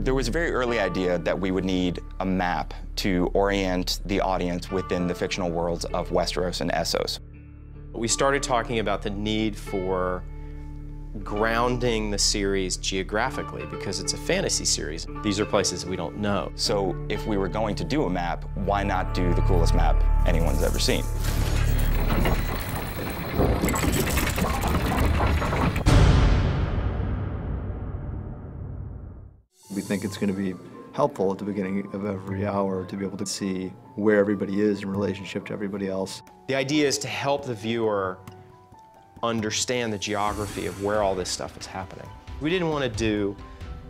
There was a very early idea that we would need a map to orient the audience within the fictional worlds of Westeros and Essos. We started talking about the need for grounding the series geographically because it's a fantasy series. These are places we don't know. So if we were going to do a map, why not do the coolest map anyone's ever seen? We think it's going to be helpful at the beginning of every hour to be able to see where everybody is in relationship to everybody else. The idea is to help the viewer understand the geography of where all this stuff is happening. We didn't want to do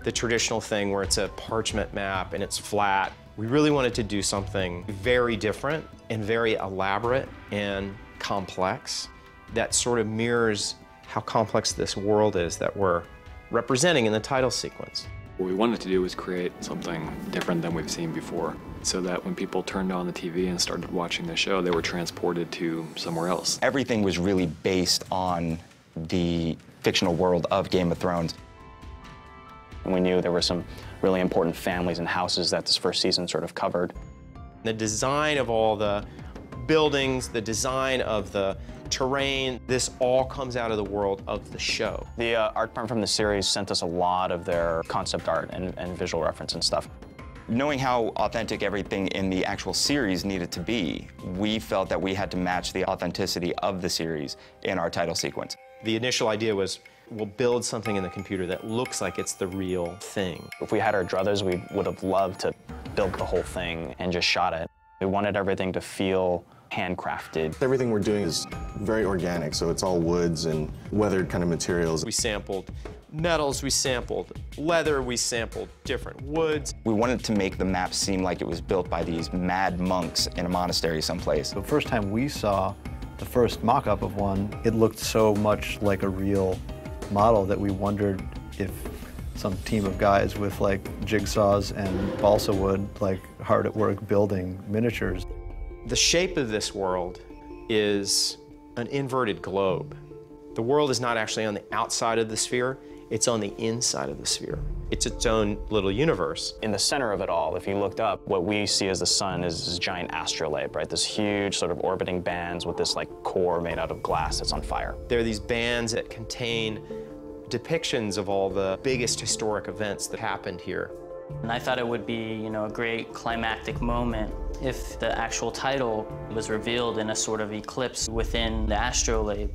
the traditional thing where it's a parchment map and it's flat. We really wanted to do something very different and very elaborate and complex that sort of mirrors how complex this world is that we're representing in the title sequence. What we wanted to do was create something different than we've seen before, so that when people turned on the TV and started watching the show, they were transported to somewhere else. Everything was really based on the fictional world of Game of Thrones. We knew there were some really important families and houses that this first season sort of covered. The design of all the buildings, the design of the terrain, this all comes out of the world of the show. The art department from the series sent us a lot of their concept art and visual reference and stuff. Knowing how authentic everything in the actual series needed to be, we felt that we had to match the authenticity of the series in our title sequence. The initial idea was, we'll build something in the computer that looks like it's the real thing. If we had our druthers, we would have loved to build the whole thing and just shot it. We wanted everything to feel handcrafted. Everything we're doing is very organic, so it's all woods and weathered kind of materials. We sampled metals, we sampled leather, we sampled different woods. We wanted to make the map seem like it was built by these mad monks in a monastery someplace. The first time we saw the first mock-up of one, it looked so much like a real model that we wondered if some team of guys with like jigsaws and balsa wood, like hard at work building miniatures. The shape of this world is an inverted globe. The world is not actually on the outside of the sphere, it's on the inside of the sphere. It's its own little universe. In the center of it all, if you looked up, what we see as the sun is this giant astrolabe, right? This huge sort of orbiting bands with this like core made out of glass that's on fire. There are these bands that contain depictions of all the biggest historic events that happened here. And I thought it would be, a great climactic moment if the actual title was revealed in a sort of eclipse within the astrolabe.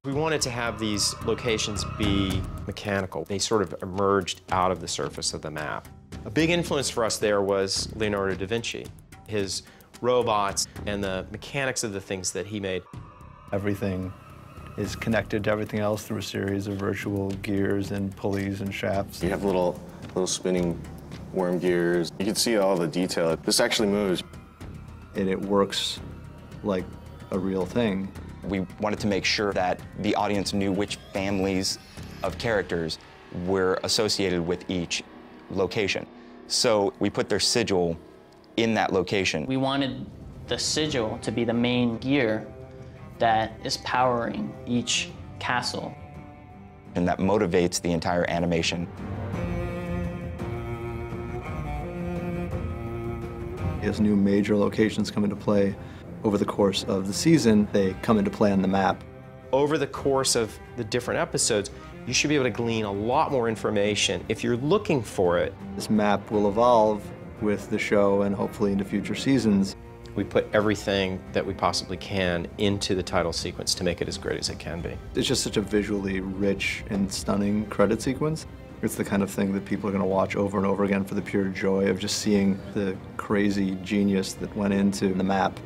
We wanted to have these locations be mechanical. They sort of emerged out of the surface of the map. A big influence for us there was Leonardo da Vinci, his robots and the mechanics of the things that he made. Everything is connected to everything else through a series of virtual gears and pulleys and shafts. You have little spinning worm gears. You can see all the detail. This actually moves. And it works like a real thing. We wanted to make sure that the audience knew which families of characters were associated with each location. So we put their sigil in that location. We wanted the sigil to be the main gear that is powering each castle. And that motivates the entire animation. As new major locations come into play over the course of the season, they come into play on the map. Over the course of the different episodes, you should be able to glean a lot more information if you're looking for it. This map will evolve with the show and hopefully into future seasons. We put everything that we possibly can into the title sequence to make it as great as it can be. It's just such a visually rich and stunning credit sequence. It's the kind of thing that people are going to watch over and over again for the pure joy of just seeing the crazy genius that went into the map.